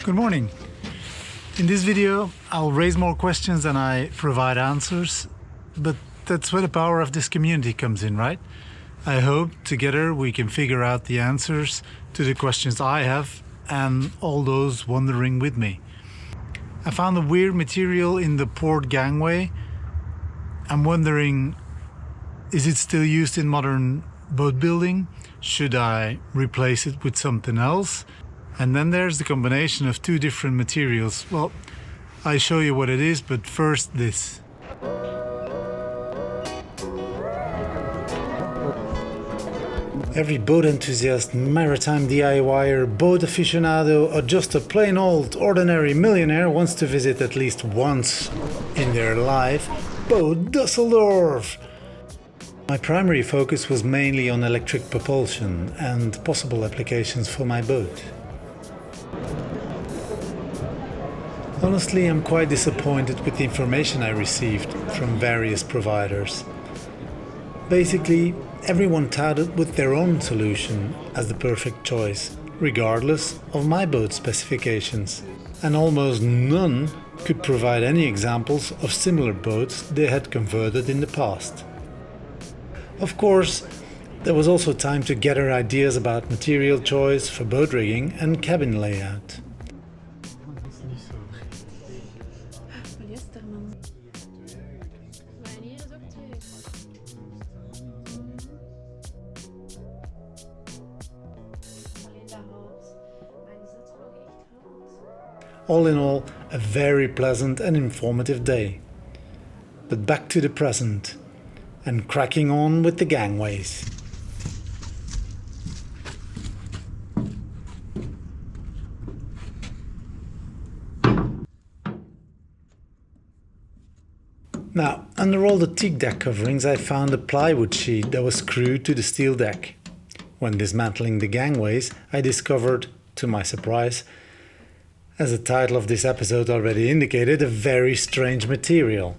Good morning. In this video, I'll raise more questions than I provide answers, but that's where the power of this community comes in, right? I hope together we can figure out the answers to the questions I have and all those wondering with me. I found a weird material in the port gangway. I'm wondering, is it still used in modern boat building? Should I replace it with something else? And then there's the combination of two different materials. Well, I'll show you what it is, but first this. Every boat enthusiast, maritime DIYer, boat aficionado, or just a plain old ordinary millionaire wants to visit at least once in their life Boat Dusseldorf. My primary focus was mainly on electric propulsion and possible applications for my boat. Honestly, I'm quite disappointed with the information I received from various providers. Basically, everyone touted with their own solution as the perfect choice, regardless of my boat specifications. And almost none could provide any examples of similar boats they had converted in the past. Of course, there was also time to gather ideas about material choice for boat rigging and cabin layout. All in all, a very pleasant and informative day. But back to the present, and cracking on with the gangways. Now, under all the teak deck coverings, I found a plywood sheet that was screwed to the steel deck. When dismantling the gangways, I discovered, to my surprise, as the title of this episode already indicated, a very strange material.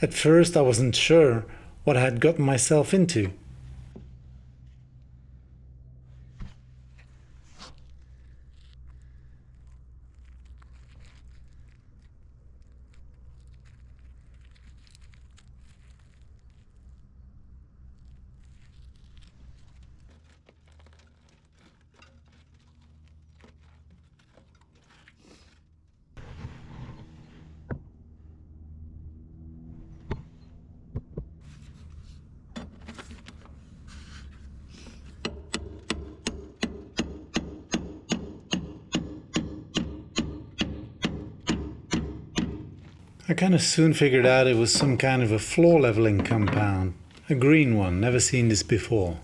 At first I wasn't sure what I had gotten myself into. I kind of soon figured out it was some kind of a floor leveling compound. A green one, never seen this before.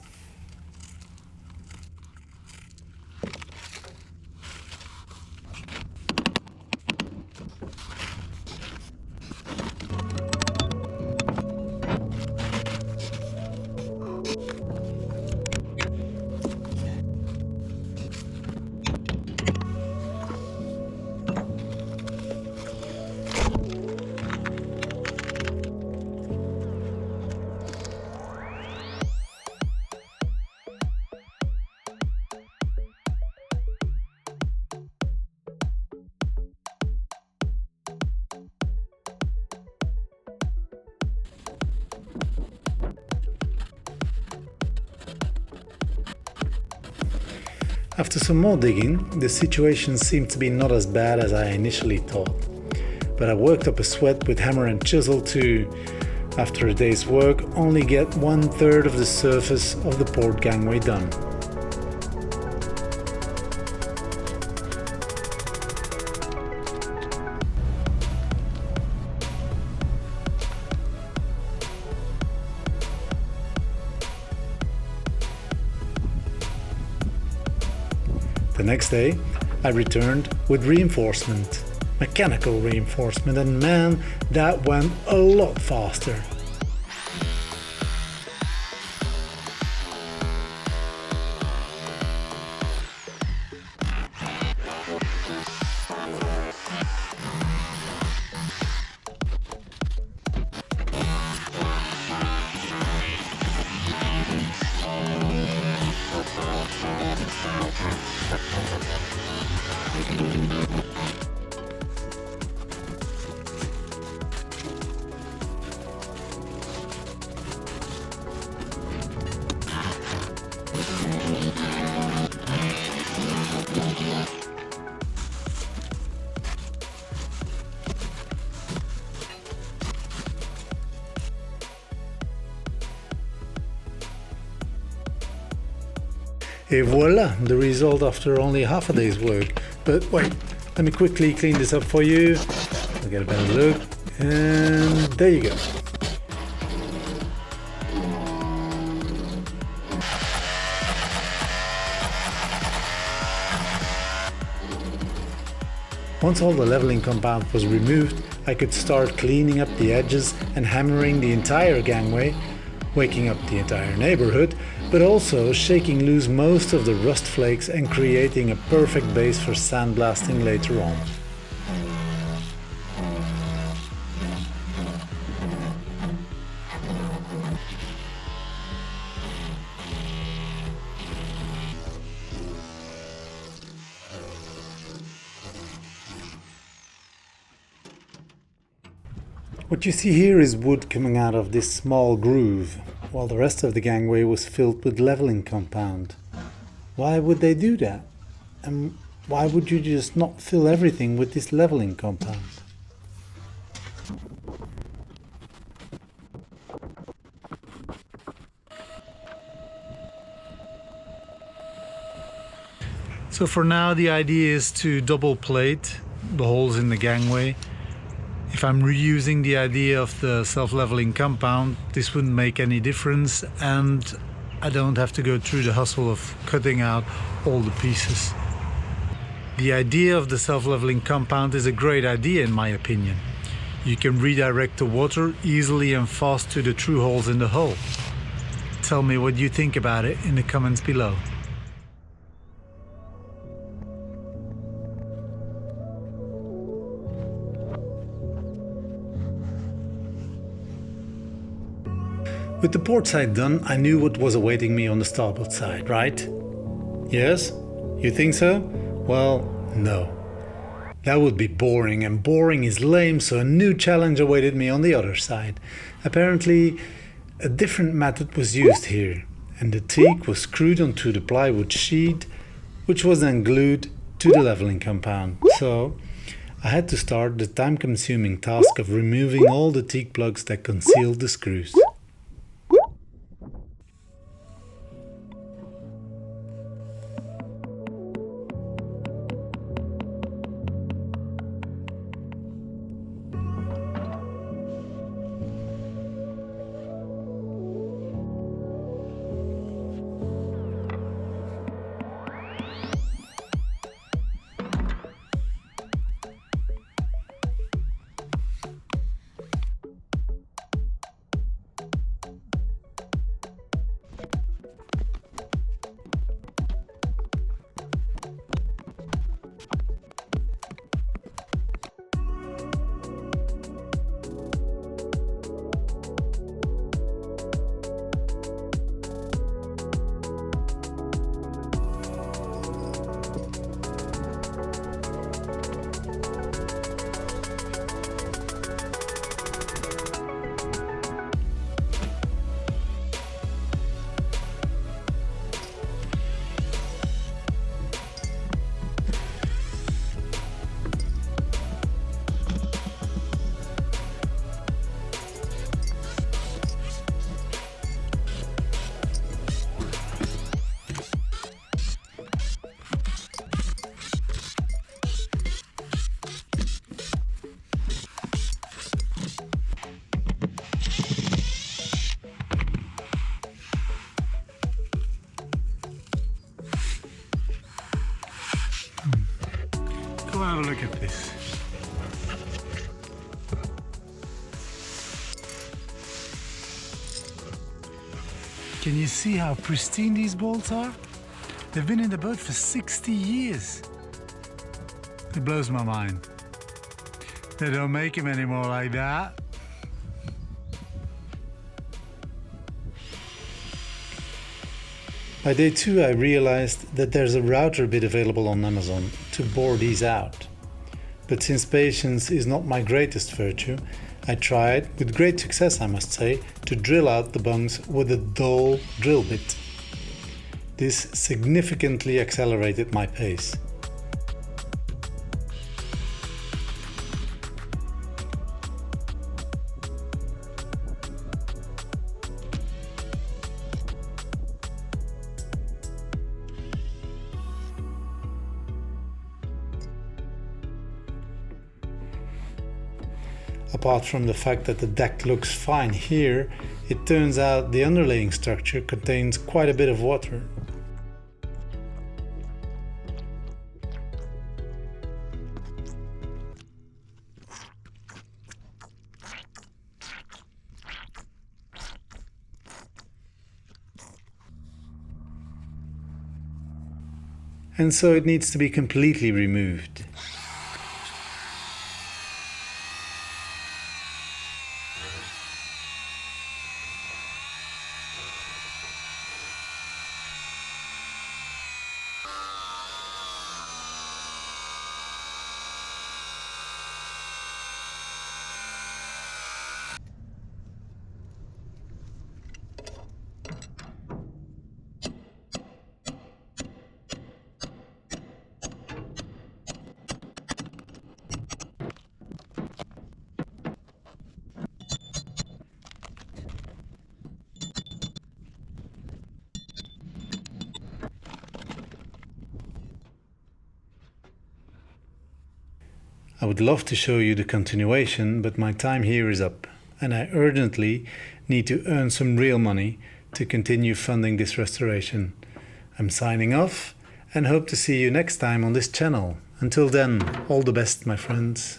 After some more digging, the situation seemed to be not as bad as I initially thought. But I worked up a sweat with hammer and chisel to, after a day's work, only get 1/3 of the surface of the port gangway done. The next day, I returned with reinforcement, mechanical reinforcement, and man, that went a lot faster. Et voila, the result after only half a day's work. But wait, let me quickly clean this up for you. I'll get a better look. And there you go. Once all the leveling compound was removed, I could start cleaning up the edges and hammering the entire gangway, waking up the entire neighborhood, but also shaking loose most of the rust flakes and creating a perfect base for sandblasting later on. What you see here is wood coming out of this small groove, while the rest of the gangway was filled with leveling compound. Why would they do that? And why would you just not fill everything with this leveling compound? So for now the idea is to double plate the holes in the gangway. If I'm reusing the idea of the self-leveling compound, this wouldn't make any difference, and I don't have to go through the hustle of cutting out all the pieces. The idea of the self-leveling compound is a great idea in my opinion. You can redirect the water easily and fast to the true holes in the hull. Tell me what you think about it in the comments below. With the port side done, I knew what was awaiting me on the starboard side, right? Yes? You think so? Well, no. That would be boring, and boring is lame, so a new challenge awaited me on the other side. Apparently, a different method was used here, and the teak was screwed onto the plywood sheet, which was then glued to the leveling compound. So, I had to start the time-consuming task of removing all the teak plugs that concealed the screws. Come and have a look at this. Can you see how pristine these bolts are? They've been in the boat for 60 years. It blows my mind. They don't make them anymore like that. By day 2 I realized that there's a router bit available on Amazon to bore these out. But since patience is not my greatest virtue, I tried, with great success I must say, to drill out the bungs with a dull drill bit. This significantly accelerated my pace. Apart from the fact that the deck looks fine here, it turns out the underlaying structure contains quite a bit of water. And so it needs to be completely removed. I would love to show you the continuation, but my time here is up, and I urgently need to earn some real money to continue funding this restoration. I'm signing off and hope to see you next time on this channel. Until then, all the best, my friends.